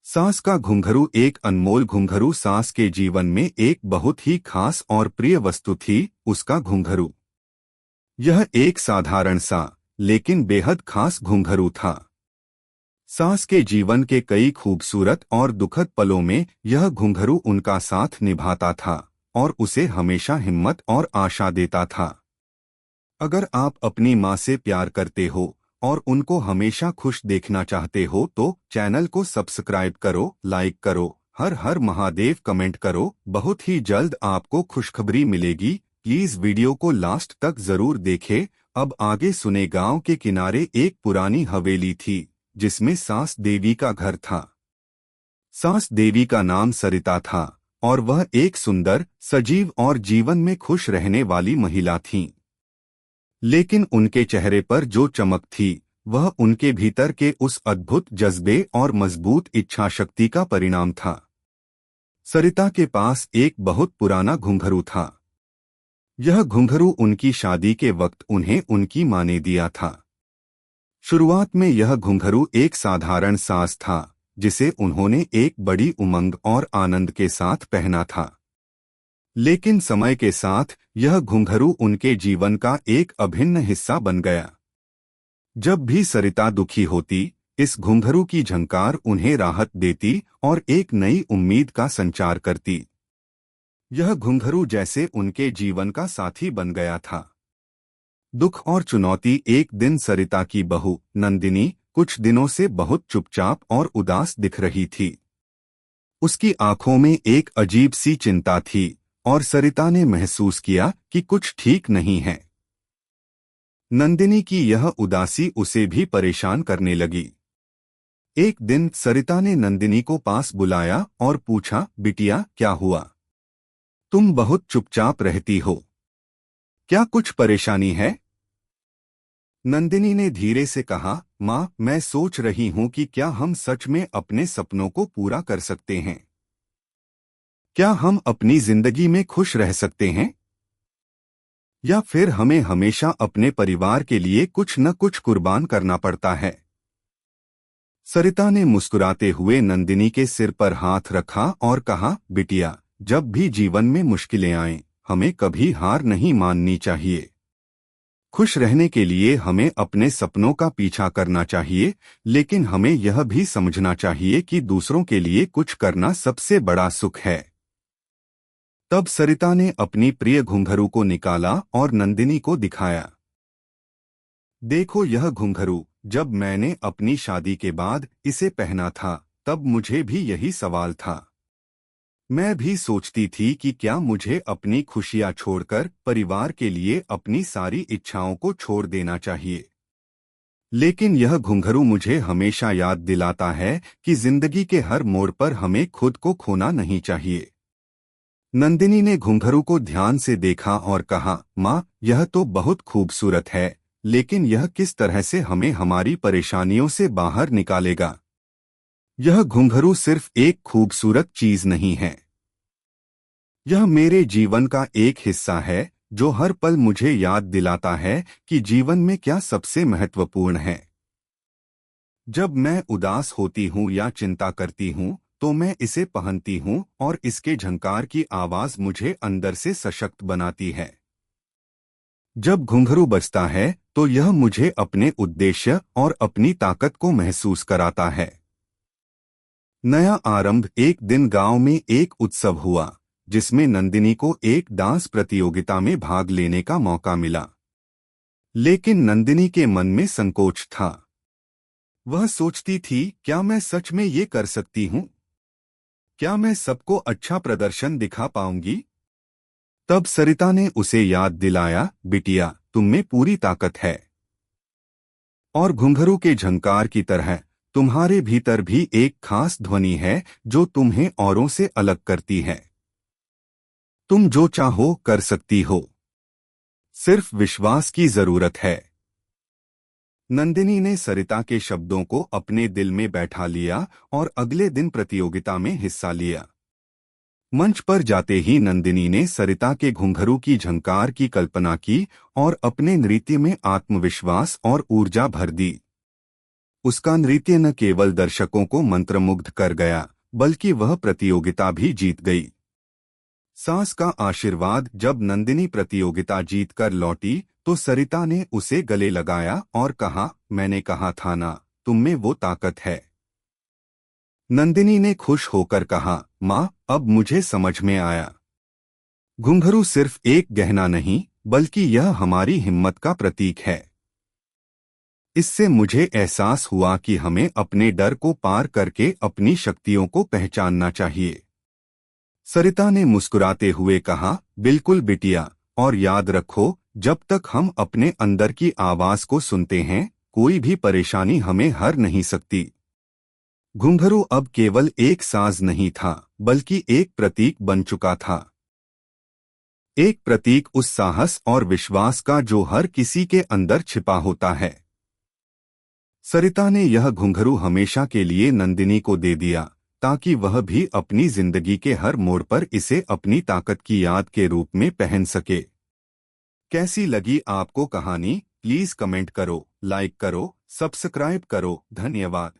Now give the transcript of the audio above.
सास का घुंघरू एक अनमोल घुंघरू सास के जीवन में एक बहुत ही खास और प्रिय वस्तु थी, उसका घुंघरू। यह एक साधारण सा लेकिन बेहद खास घुंघरू था। सास के जीवन के कई खूबसूरत और दुखद पलों में यह घुंघरू उनका साथ निभाता था और उसे हमेशा हिम्मत और आशा देता था। अगर आप अपनी माँ से प्यार करते हो और उनको हमेशा खुश देखना चाहते हो तो चैनल को सब्सक्राइब करो, लाइक करो, हर हर महादेव कमेंट करो। बहुत ही जल्द आपको खुशखबरी मिलेगी। प्लीज वीडियो को लास्ट तक जरूर देखें। अब आगे सुने। गांव के किनारे एक पुरानी हवेली थी जिसमें सास देवी का घर था। सास देवी का नाम सरिता था और वह एक सुंदर, सजीव और जीवन में खुश रहने वाली महिला थीं। लेकिन उनके चेहरे पर जो चमक थी वह उनके भीतर के उस अद्भुत जज्बे और मजबूत इच्छा शक्ति का परिणाम था। सरिता के पास एक बहुत पुराना घुंघरू था। यह घुंघरू उनकी शादी के वक्त उन्हें उनकी मां ने दिया था। शुरुआत में यह घुंघरू एक साधारण साज था जिसे उन्होंने एक बड़ी उमंग और आनंद के साथ पहना था। लेकिन समय के साथ यह घुंघरू उनके जीवन का एक अभिन्न हिस्सा बन गया। जब भी सरिता दुखी होती, इस घुंघरू की झंकार उन्हें राहत देती और एक नई उम्मीद का संचार करती। यह घुंघरू जैसे उनके जीवन का साथी बन गया था। दुख और चुनौती। एक दिन सरिता की बहू नंदिनी कुछ दिनों से बहुत चुपचाप और उदास दिख रही थी। उसकी आंखों में एक अजीब सी चिंता थी और सरिता ने महसूस किया कि कुछ ठीक नहीं है। नंदिनी की यह उदासी उसे भी परेशान करने लगी। एक दिन सरिता ने नंदिनी को पास बुलाया और पूछा, बिटिया क्या हुआ? तुम बहुत चुपचाप रहती हो, क्या कुछ परेशानी है? नंदिनी ने धीरे से कहा, माँ, मैं सोच रही हूँ कि क्या हम सच में अपने सपनों को पूरा कर सकते हैं? क्या हम अपनी जिंदगी में खुश रह सकते हैं? या फिर हमें हमेशा अपने परिवार के लिए कुछ न कुछ कुर्बान करना पड़ता है? सरिता ने मुस्कुराते हुए नंदिनी के सिर पर हाथ रखा और कहा, बिटिया, जब भी जीवन में मुश्किलें आएं, हमें कभी हार नहीं माननी चाहिए। खुश रहने के लिए हमें अपने सपनों का पीछा करना चाहिए, लेकिन हमें यह भी समझना चाहिए कि दूसरों के लिए कुछ करना सबसे बड़ा सुख है। तब सरिता ने अपनी प्रिय घुंघरू को निकाला और नंदिनी को दिखाया। देखो यह घुंघरू, जब मैंने अपनी शादी के बाद इसे पहना था तब मुझे भी यही सवाल था। मैं भी सोचती थी कि क्या मुझे अपनी खुशियां छोड़कर परिवार के लिए अपनी सारी इच्छाओं को छोड़ देना चाहिए। लेकिन यह घुंघरू मुझे हमेशा याद दिलाता है कि जिंदगी के हर मोड़ पर हमें खुद को खोना नहीं चाहिए। नंदिनी ने घुंघरू को ध्यान से देखा और कहा, माँ, यह तो बहुत खूबसूरत है, लेकिन यह किस तरह से हमें हमारी परेशानियों से बाहर निकालेगा? यह घुंघरू सिर्फ एक खूबसूरत चीज नहीं है, यह मेरे जीवन का एक हिस्सा है जो हर पल मुझे याद दिलाता है कि जीवन में क्या सबसे महत्वपूर्ण है। जब मैं उदास होती हूँ या चिंता करती हूँ तो मैं इसे पहनती हूँ और इसके झंकार की आवाज मुझे अंदर से सशक्त बनाती है। जब घुंघरू बजता है तो यह मुझे अपने उद्देश्य और अपनी ताकत को महसूस कराता है। नया आरंभ। एक दिन गांव में एक उत्सव हुआ जिसमें नंदिनी को एक डांस प्रतियोगिता में भाग लेने का मौका मिला। लेकिन नंदिनी के मन में संकोच था। वह सोचती थी, क्या मैं सच में ये कर सकती हूँ? क्या मैं सबको अच्छा प्रदर्शन दिखा पाऊंगी? तब सरिता ने उसे याद दिलाया, बिटिया, तुम में पूरी ताकत है और घुंघरू के झंकार की तरह तुम्हारे भीतर भी एक खास ध्वनि है जो तुम्हें औरों से अलग करती है। तुम जो चाहो कर सकती हो, सिर्फ विश्वास की जरूरत है। नंदिनी ने सरिता के शब्दों को अपने दिल में बैठा लिया और अगले दिन प्रतियोगिता में हिस्सा लिया। मंच पर जाते ही नंदिनी ने सरिता के घुंघरू की झंकार की कल्पना की और अपने नृत्य में आत्मविश्वास और ऊर्जा भर दी। उसका नृत्य न केवल दर्शकों को मंत्रमुग्ध कर गया, बल्कि वह प्रतियोगिता भी जीत गई। सास का आशीर्वाद। जब नंदिनी प्रतियोगिता जीतकर लौटी तो सरिता ने उसे गले लगाया और कहा, मैंने कहा था ना, तुम में वो ताकत है। नंदिनी ने खुश होकर कहा, माँ, अब मुझे समझ में आया। घुंघरू सिर्फ एक गहना नहीं, बल्कि यह हमारी हिम्मत का प्रतीक है। इससे मुझे एहसास हुआ कि हमें अपने डर को पार करके अपनी शक्तियों को पहचानना चाहिए। सरिता ने मुस्कुराते हुए कहा, बिल्कुल बिटिया, और याद रखो, जब तक हम अपने अंदर की आवाज को सुनते हैं, कोई भी परेशानी हमें हर नहीं सकती। घुंघरू अब केवल एक साज नहीं था, बल्कि एक प्रतीक बन चुका था। एक प्रतीक उस साहस और विश्वास का जो हर किसी के अंदर छिपा होता है। सरिता ने यह घुंघरू हमेशा के लिए नंदिनी को दे दिया, ताकि वह भी अपनी जिंदगी के हर मोड़ पर इसे अपनी ताकत की याद के रूप में पहन सके। कैसी लगी आपको कहानी? प्लीज कमेंट करो, लाइक करो, सब्सक्राइब करो। धन्यवाद।